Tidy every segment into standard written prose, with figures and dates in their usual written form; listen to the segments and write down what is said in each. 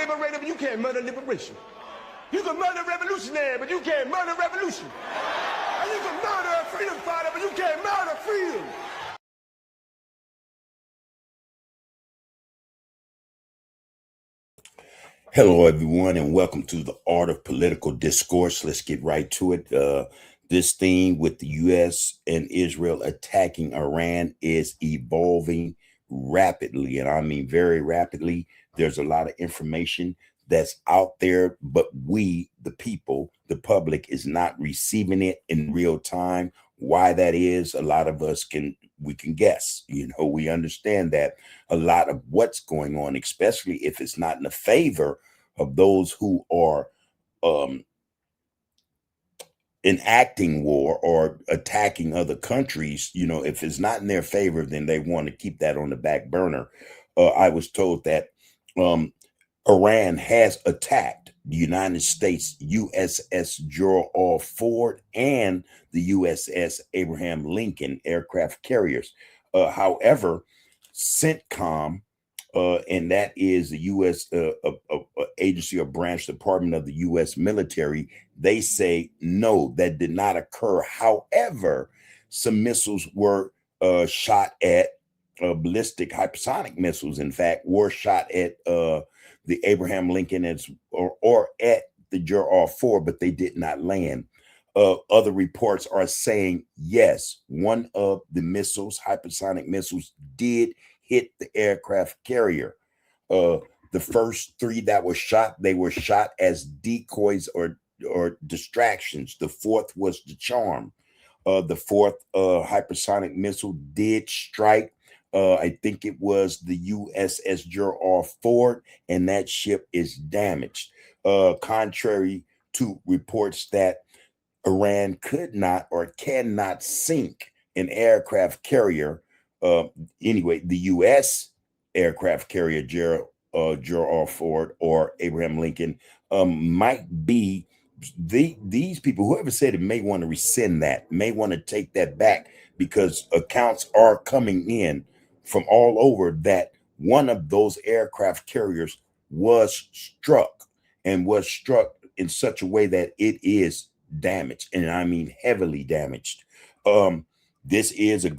liberator, but you can't murder liberation. You can murder revolutionary, but you can't murder revolution. And you can murder a freedom fighter, but you can't murder freedom. Hello, everyone, and welcome to the Art of Political Discourse. Let's get right to it. This theme with the U.S. and Israel attacking Iran is evolving rapidly, and I mean very rapidly. There's a lot of information that's out there, but we, the people, the public, is not receiving it in real time. Why that is, a lot of us can guess. We understand that a lot of what's going on, especially if it's not in the favor of those who are enacting war or attacking other countries, if it's not in their favor, then they want to keep that on the back burner. I was told that Iran has attacked the United States USS Gerald Ford and the USS Abraham Lincoln aircraft carriers. However, CENCOM, and that is the U.S. agency or branch department of the U.S. military, they say no, that did not occur. However, some missiles were shot at, ballistic hypersonic missiles, in fact, were shot at the Abraham Lincoln or at the Gerald Ford, but they did not land. Other reports are saying, yes, one of the missiles, hypersonic missiles, did hit the aircraft carrier. The first three that were shot, they were shot as decoys or distractions. The fourth was the charm. The fourth hypersonic missile did strike. I think it was the USS Gerald Ford, and that ship is damaged. Contrary to reports that Iran could not or cannot sink an aircraft carrier. Anyway, the U.S. aircraft carrier Gerald Ford or Abraham Lincoln might be these people. Whoever said it may want to rescind that, may want to take that back, because accounts are coming in from all over that one of those aircraft carriers was struck, and was struck in such a way that it is damaged, and I mean heavily damaged. This is a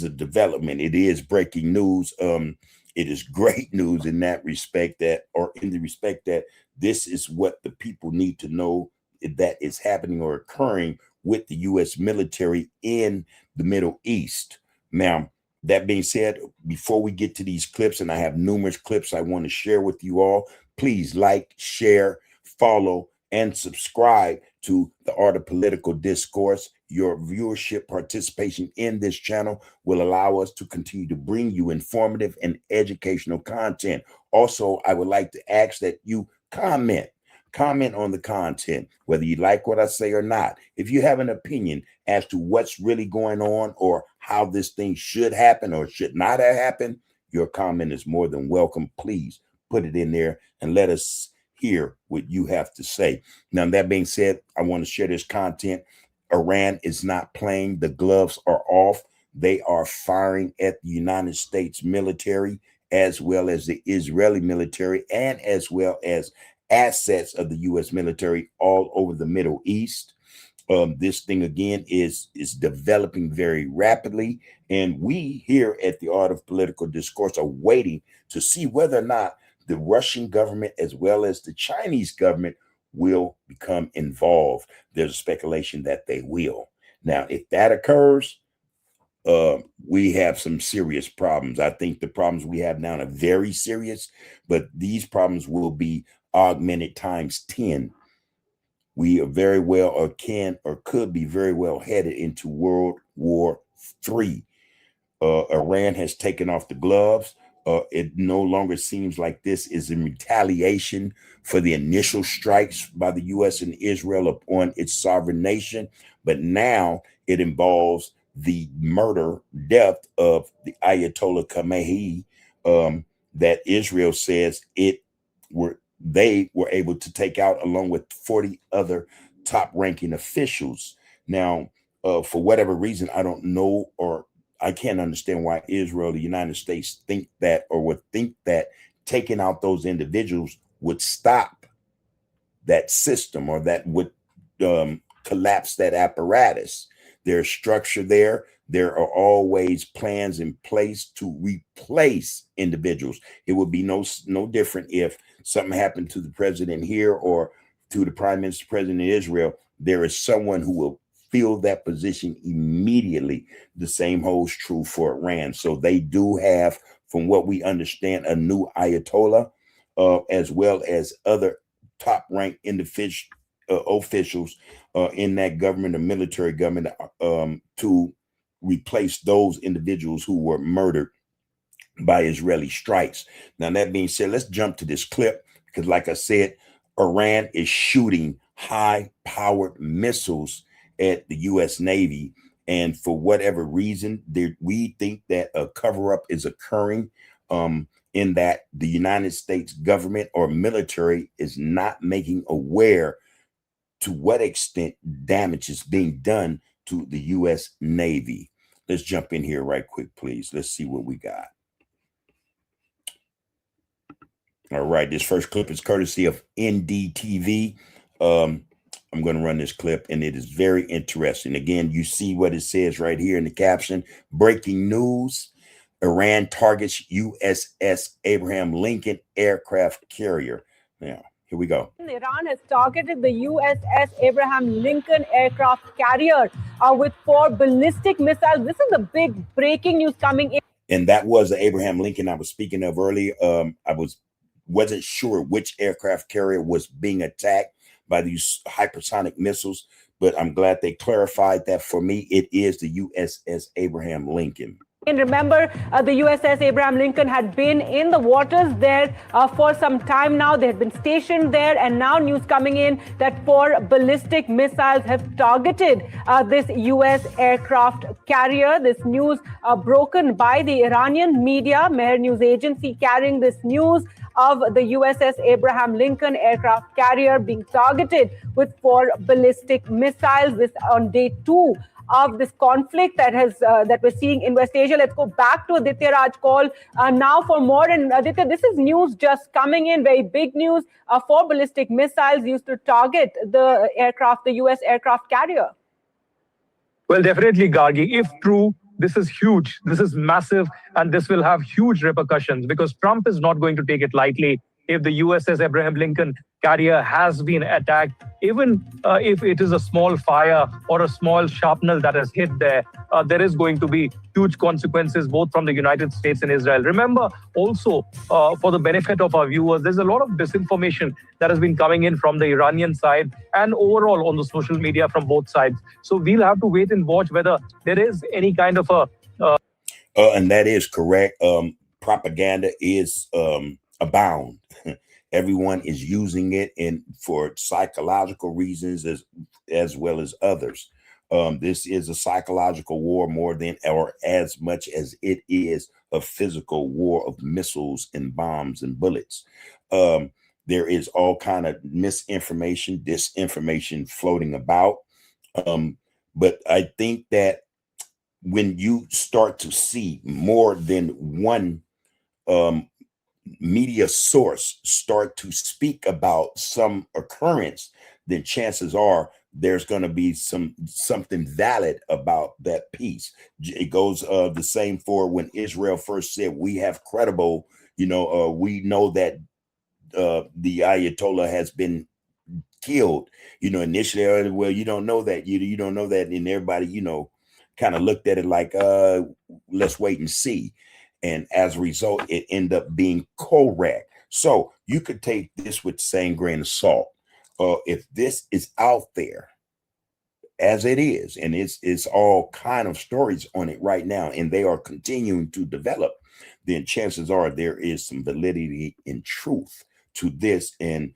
development. It is breaking news. It is great news in that respect, in the respect that this is what the people need to know, that is happening or occurring with the U.S. military in the Middle East. Now, that being said, before we get to these clips, and I have numerous clips I want to share with you all, please like, share, follow, and subscribe to the Art of Political Discourse. Your viewership, participation in this channel will allow us to continue to bring you informative and educational content. Also, I would like to ask that you comment on the content, whether you like what I say or not. If you have an opinion as to what's really going on or how this thing should happen or should not have happened, your comment is more than welcome. Please put it in there and let us hear what you have to say. Now, that being said, I want to share this content. Iran is not playing. The gloves are off. They are firing at the United States military, as well as the Israeli military, and as well as assets of the U.S. military all over the Middle East. This thing, again, is developing very rapidly, and we here at the Art of Political Discourse are waiting to see whether or not the Russian government, as well as the Chinese government, will become involved. There's a speculation that they will. Now, if that occurs, we have some serious problems. I think the problems we have now are very serious, but these problems will be augmented times 10. We are very well, or can, or could be very well headed into World War III. Iran has taken off the gloves. It no longer seems like this is in retaliation for the initial strikes by the U.S. and Israel upon its sovereign nation, but now it involves the death of the Ayatollah Khamenei, that Israel says they were able to take out, along with 40 other top-ranking officials. Now, for whatever reason, I don't know, or I can't understand why Israel, the United States, think that, or would think that taking out those individuals would stop that system, or that would collapse that apparatus. There's structure there. There are always plans in place to replace individuals. It would be no different if something happened to the president here or to the prime minister, president of Israel. There is someone who will fill that position immediately. The same holds true for Iran. So they do have, from what we understand, a new Ayatollah, as well as other top-ranked officials in that government, or military government, to replace those individuals who were murdered by Israeli strikes. Now, that being said, let's jump to this clip, because like I said, Iran is shooting high-powered missiles at the U.S. Navy. And for whatever reason, we think that a cover-up is occurring, in that the United States government or military is not making aware to what extent damage is being done to the U.S. Navy. Let's jump in here right quick, please. Let's see what we got. All right, this first clip is courtesy of NDTV. I'm going to run this clip, and it is very interesting. Again, you see what it says right here in the caption. Breaking news: Iran targets USS Abraham Lincoln aircraft carrier. Now, here we go. Iran has targeted the USS Abraham Lincoln aircraft carrier with 4 ballistic missiles. This is the big breaking news coming in. And that was the Abraham Lincoln I was speaking of earlier. I wasn't sure which aircraft carrier was being attacked by these hypersonic missiles, but I'm glad they clarified that for me. It is the USS Abraham Lincoln. And remember, the USS Abraham Lincoln had been in the waters there for some time now. They had been stationed there, and now news coming in that 4 ballistic missiles have targeted this U.S. aircraft carrier. This news broken by the Iranian media, Mehr news agency, carrying this news of the USS Abraham Lincoln aircraft carrier being targeted with 4 ballistic missiles. This on day 2 of this conflict that we're seeing in West Asia. Let's go back to Aditya Raj call now for more. And Aditya, this is news just coming in, very big news. 4 ballistic missiles used to target the aircraft, the U.S. aircraft carrier. Well, definitely, Gargi. If true, this is huge. This is massive, and this will have huge repercussions, because Trump is not going to take it lightly if the USS Abraham Lincoln carrier has been attacked. Even if it is a small fire or a small shrapnel that has hit there, there is going to be huge consequences both from the United States and Israel. Remember, also, for the benefit of our viewers, there's a lot of disinformation that has been coming in from the Iranian side and overall on the social media from both sides. So we'll have to wait and watch whether there is any kind of a... and that is correct. Propaganda is abound. Everyone is using it for psychological reasons as well as others. This is a psychological war more than or as much as it is a physical war of missiles and bombs and bullets. There is all kind of misinformation, disinformation floating about. But I think that when you start to see more than one media source start to speak about some occurrence, then chances are there's going to be something valid about that piece. It goes the same for when Israel first said, we have credible, we know that the Ayatollah has been killed. Initially, well, you don't know that, you don't know that, and everybody, kind of looked at it like, let's wait and see. And as a result, it ended up being correct. So you could take this with the same grain of salt. If this is out there as it is, and it's all kind of stories on it right now, and they are continuing to develop, then chances are there is some validity and truth to this. And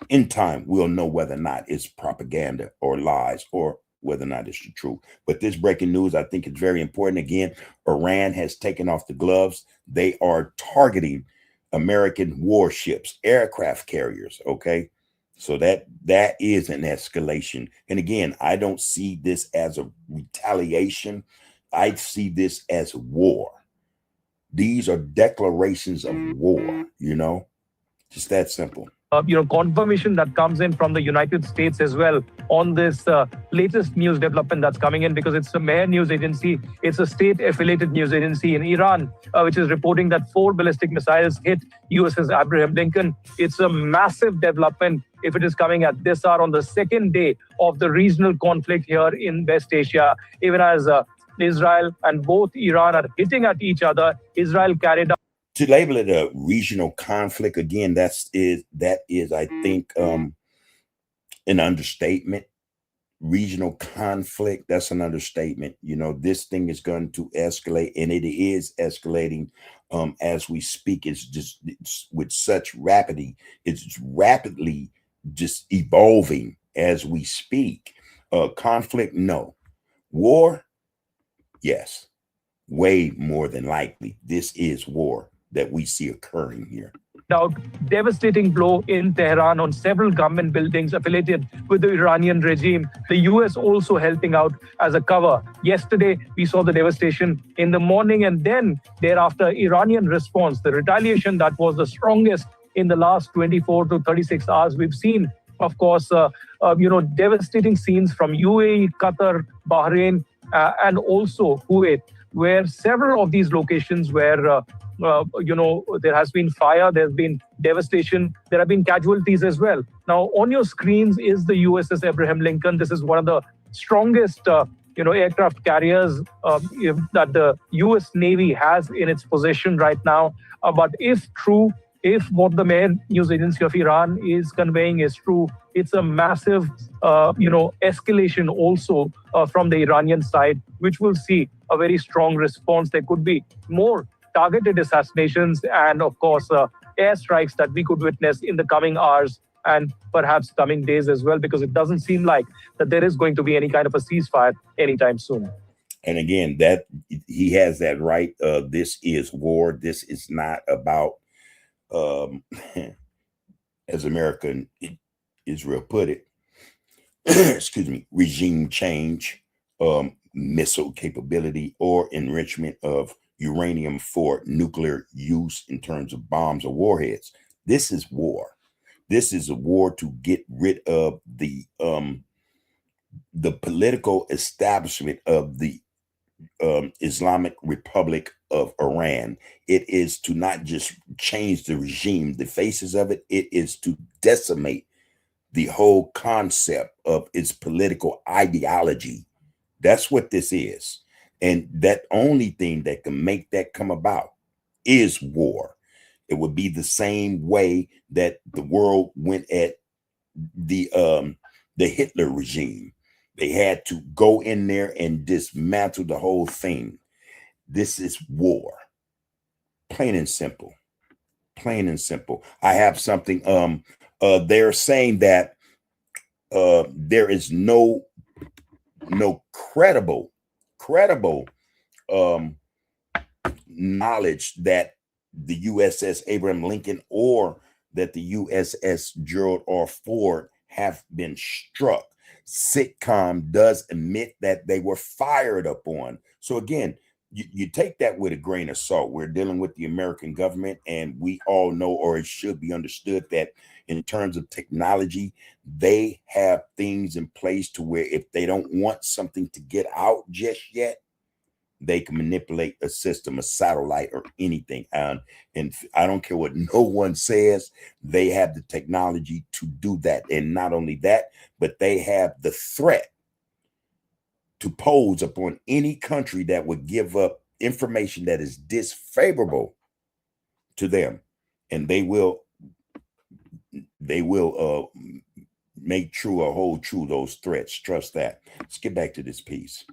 in time, we'll know whether or not it's propaganda or lies, or whether or not it's the truth. But this breaking news, I think, is very important. Again, Iran has taken off the gloves. They are targeting American warships, aircraft carriers. Okay, so that is an escalation. And again, I don't see this as a retaliation. I see this as war. These are declarations of war, you know, just that simple. Confirmation that comes in from the United States as well on this latest news development that's coming in, because it's a MEHR news agency. It's a state-affiliated news agency in Iran, which is reporting that 4 ballistic missiles hit USS Abraham Lincoln. It's a massive development if it is coming at this hour on the second day of the regional conflict here in West Asia, even as Israel and both Iran are hitting at each other. Israel carried out. To label it a regional conflict, again, that is, I think, an understatement. Regional conflict, that's an understatement. You know, this thing is going to escalate, and it is escalating as we speak. It's with such rapidity. It's rapidly just evolving as we speak. Conflict, no. War, yes. Way more than likely, this is war that we see occurring here. Now, devastating blow in Tehran on several government buildings affiliated with the Iranian regime. The US also helping out as a cover. Yesterday, we saw the devastation in the morning, and then thereafter, Iranian response, the retaliation that was the strongest in the last 24 to 36 hours. We've seen, of course, devastating scenes from UAE, Qatar, Bahrain, and also Kuwait, where several of these locations where there has been fire, there's been devastation, there have been casualties as well. Now, on your screens is the USS Abraham Lincoln. This is one of the strongest, aircraft carriers that the U.S. Navy has in its possession right now. But if true, if what the MEHR news agency of Iran is conveying is true, it's a massive, escalation also from the Iranian side, which will see a very strong response. There could be more targeted assassinations and, of course, airstrikes that we could witness in the coming hours and perhaps coming days as well, because it doesn't seem like that there is going to be any kind of a ceasefire anytime soon. And again, that he has that right. This is war. This is not about, as America and Israel put it, excuse me, regime change, missile capability, or enrichment of uranium for nuclear use in terms of bombs or warheads. This is war. This is a war to get rid of the political establishment of the Islamic Republic of Iran. It is to not just change the regime, the faces of it. It is to decimate the whole concept of its political ideology. That's what this is. And that only thing that can make that come about is war. It would be the same way that the world went at the Hitler regime. They had to go in there and dismantle the whole thing. This is war. Plain and simple. Plain and simple. I have something. They're saying that there is no credible knowledge that the USS Abraham Lincoln or that the USS Gerald R. Ford have been struck. CENCOM does admit that they were fired upon. So again, you take that with a grain of salt. We're dealing with the American government, and we all know, or it should be understood, that in terms of technology, they have things in place to where if they don't want something to get out just yet, they can manipulate a system, a satellite, or anything. And I don't care what no one says, they have the technology to do that. And not only that, but they have the threat to pose upon any country that would give up information that is disfavorable to them. And they will make true or hold true those threats. Trust that. Let's get back to this piece.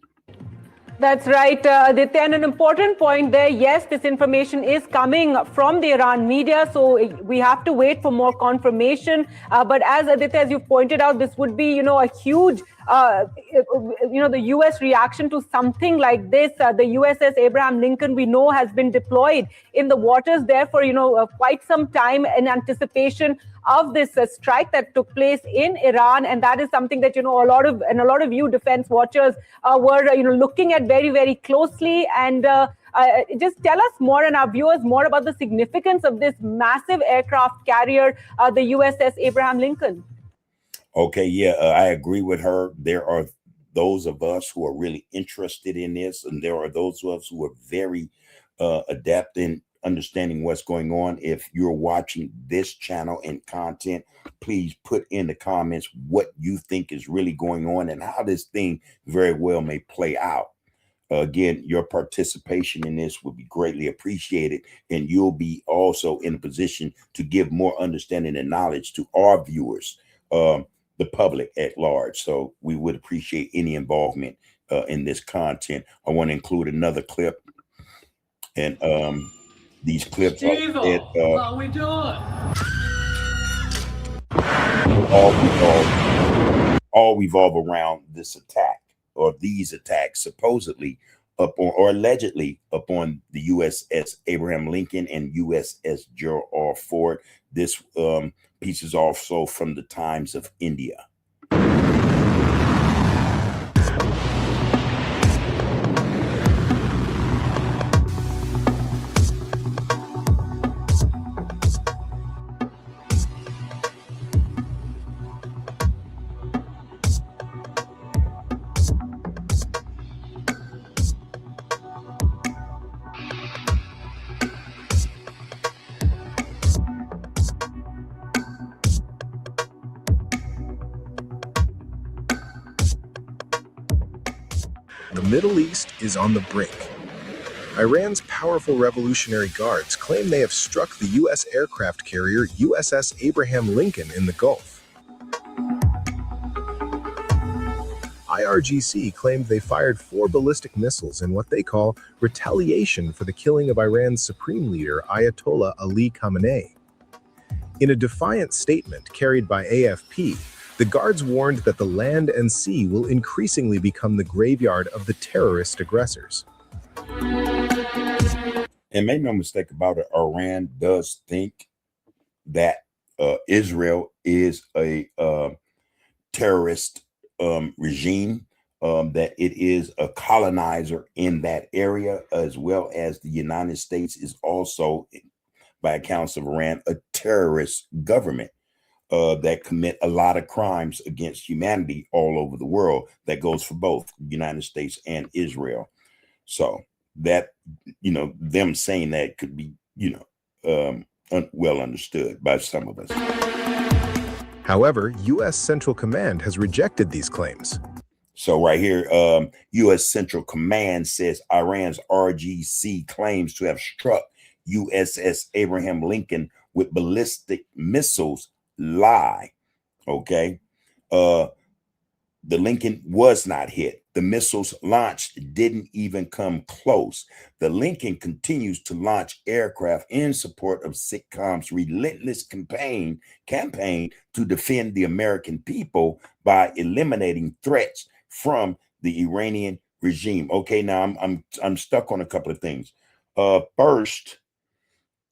That's right, Aditya. And an important point there, yes, this information is coming from the Iran media, so we have to wait for more confirmation. But as Aditya, as you pointed out, this would be, a huge, the U.S. reaction to something like this. The USS Abraham Lincoln, we know, has been deployed in the waters there for, quite some time in anticipation of this strike that took place in Iran. And that is something that, a lot of you defense watchers were, looking at very, very closely. And Just tell us more and our viewers more about the significance of this massive aircraft carrier, the USS Abraham Lincoln. Okay, yeah, I agree with her. There are those of us who are really interested in this, and there are those of us who are very adept in understanding what's going on. If you're watching this channel and content, please put in the comments what you think is really going on and how this thing very well may play out. Again, your participation in this would be greatly appreciated, and you'll be also in a position to give more understanding and knowledge to our viewers, the public at large. So we would appreciate any involvement in this content. I want to include another clip, and these clips how we doing? all revolve around this attack, or these attacks supposedly upon or allegedly upon the USS Abraham Lincoln and USS Gerald R. Ford. This piece is also from the Times of India. The Middle East is on the brink. Iran's powerful Revolutionary Guards claim they have struck the U.S. aircraft carrier USS Abraham Lincoln in the Gulf. IRGC claimed they fired 4 ballistic missiles in what they call retaliation for the killing of Iran's supreme leader Ayatollah Ali Khamenei. In a defiant statement carried by AFP, the guards warned that the land and sea will increasingly become the graveyard of the terrorist aggressors. And make no mistake about it, Iran does think that Israel is a terrorist regime, that it is a colonizer in that area, as well as the United States is also, by accounts of Iran, a terrorist government that commit a lot of crimes against humanity all over the world. That goes for both the United States and Israel. So that, you know, them saying that could be, you know, well understood by some of us. However, U.S. Central Command has rejected these claims. So right here, U.S. Central Command says Iran's RGC claims to have struck USS Abraham Lincoln with ballistic missiles lie. Okay. The Lincoln was not hit. The missiles launched didn't even come close. The Lincoln continues to launch aircraft in support of CENCOM's relentless campaign to defend the American people by eliminating threats from the Iranian regime. Okay, now I'm stuck on a couple of things. First,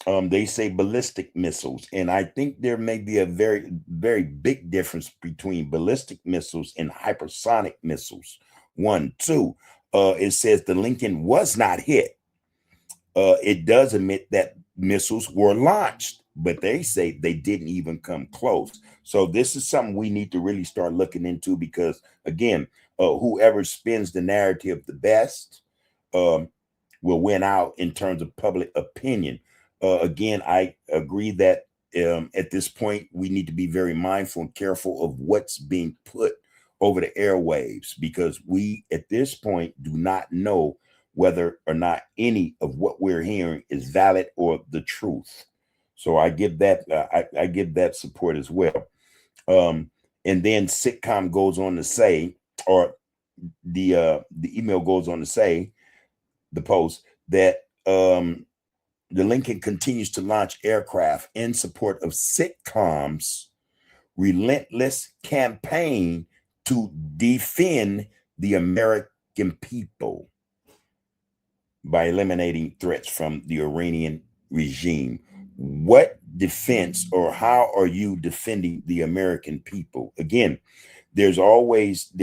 they say ballistic missiles, and I think there may be a very, very big difference between ballistic missiles and hypersonic missiles. 1, 2, it says the Lincoln was not hit. It does admit that missiles were launched, but they say they didn't even come close. So this is something we need to really start looking into, because again, whoever spins the narrative the best will win out in terms of public opinion. Again, I agree that at this point, we need to be very mindful and careful of what's being put over the airwaves, because we, at this point, do not know whether or not any of what we're hearing is valid or the truth. So I give that I give that support as well. And then CENCOM goes on to say, or the email goes on to say, the post, that the Lincoln continues to launch aircraft in support of CENCOM's relentless campaign to defend the American people by eliminating threats from the Iranian regime. What defense, or how are you defending the American people? Again, there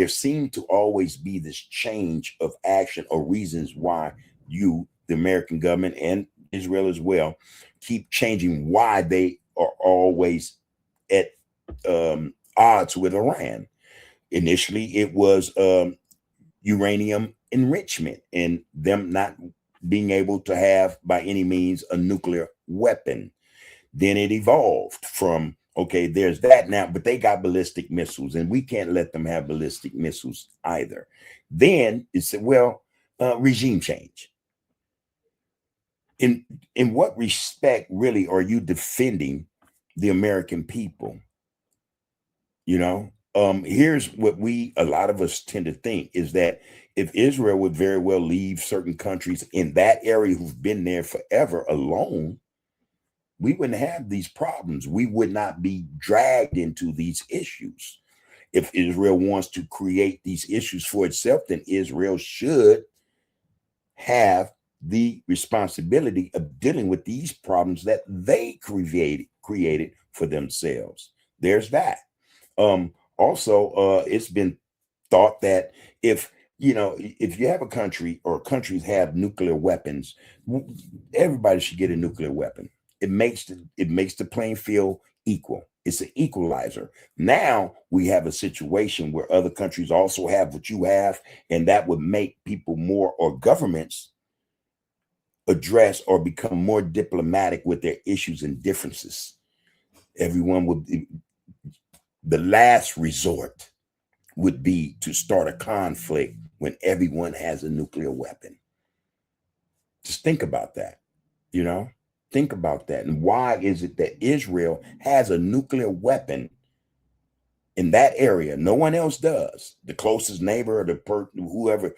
seem to always be this change of action or reasons why you, the American government and Israel as well keep changing why they are always at odds with Iran. Initially, it was uranium enrichment and them not being able to have by any means a nuclear weapon. Then it evolved from, okay, there's that now, but they got ballistic missiles and we can't let them have ballistic missiles either. Then it said, well, regime change. In what respect really are you defending the American people? You know, here's what a lot of us tend to think is that if Israel would very well leave certain countries in that area who've been there forever alone, we wouldn't have these problems. We would not be dragged into these issues. If Israel wants to create these issues for itself, then Israel should have the responsibility of dealing with these problems that they created for themselves. There's that. Also, it's been thought that if you have a country or countries have nuclear weapons, everybody should get a nuclear weapon. It makes the playing field equal. It's an equalizer. Now we have a situation where other countries also have what you have, and that would make people more, or governments address or become more diplomatic with their issues and differences. Everyone would, the last resort would be to start a conflict when everyone has a nuclear weapon. Just think about that, think about that. And why is it that Israel has a nuclear weapon in that area? No one else does. The closest neighbor, or whoever,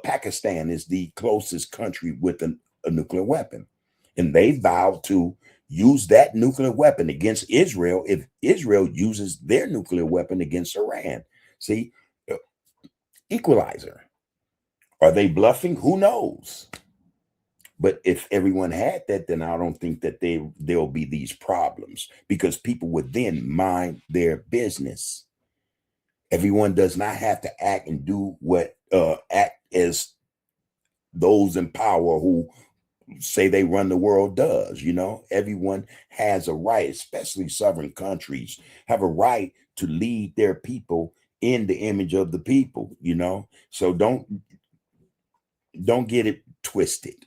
Pakistan is the closest country with a nuclear weapon. And they vowed to use that nuclear weapon against Israel if Israel uses their nuclear weapon against Iran. See, equalizer. Are they bluffing? Who knows? But if everyone had that, then I don't think that there'll be these problems, because people would then mind their business. Everyone does not have to act and do what act as those in power who say they run the world does. Everyone has a right, especially sovereign countries have a right to lead their people in the image of the people. So don't get it twisted.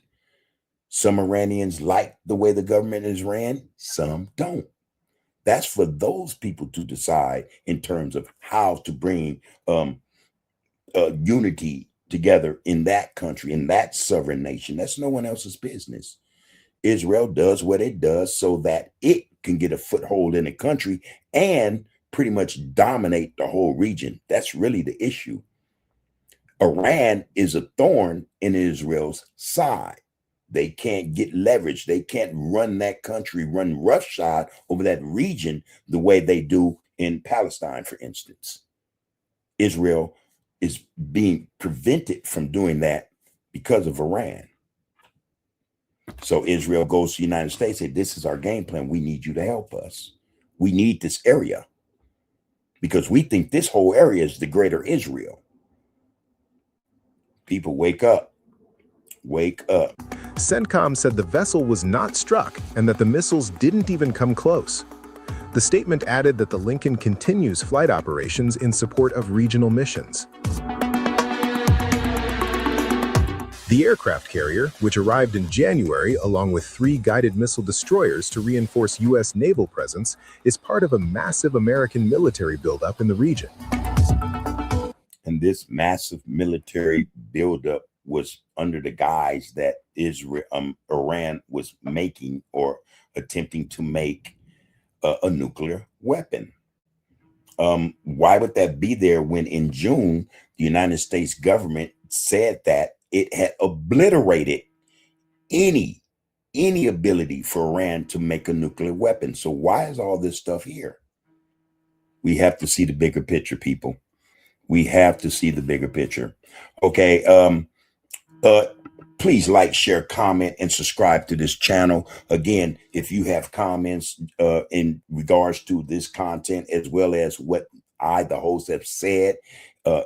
Some Iranians like the way the government is ran, some don't. That's for those people to decide in terms of how to bring unity together in that country, in that sovereign nation. That's no one else's business. Israel does what it does so that it can get a foothold in the country and pretty much dominate the whole region. That's really the issue. Iran is a thorn in Israel's side. They can't get leverage. They can't run that country, run roughshod over that region the way they do in Palestine, for instance. Israel is being prevented from doing that because of Iran. So Israel goes to the United States and says, this is our game plan. We need you to help us. We need this area because we think this whole area is the greater Israel. People, wake up. Wake up. CENCOM said the vessel was not struck and that the missiles didn't even come close. The statement added that the Lincoln continues flight operations in support of regional missions. The aircraft carrier, which arrived in January along with 3 guided missile destroyers to reinforce U.S. naval presence, is part of a massive American military buildup in the region. And this massive military buildup was under the guise that Iran was making or attempting to make a nuclear weapon. Why would that be there when in June, the United States government said that it had obliterated any ability for Iran to make a nuclear weapon? So why is all this stuff here? We have to see the bigger picture, people. We have to see the bigger picture. Okay. Please like, share, comment, and subscribe to this channel. Again, if you have comments in regards to this content, as well as what I, the host, have said,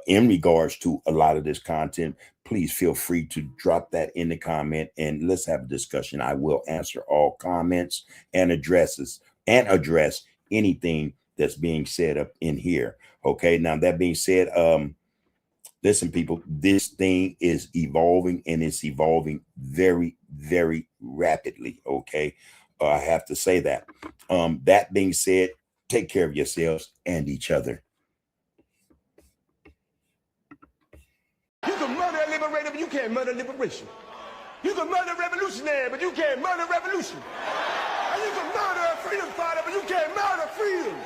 in regards to a lot of this content, please feel free to drop that in the comment and let's have a discussion. I will answer all comments and address anything that's being said up in here. Okay, now that being said, listen, people, this thing is evolving and it's evolving very, very rapidly. Okay, I have to say that. That being said, take care of yourselves and each other. You can murder a liberator, but you can't murder liberation. You can murder a revolutionary, but you can't murder revolution. And you can murder a freedom fighter, but you can't murder freedom.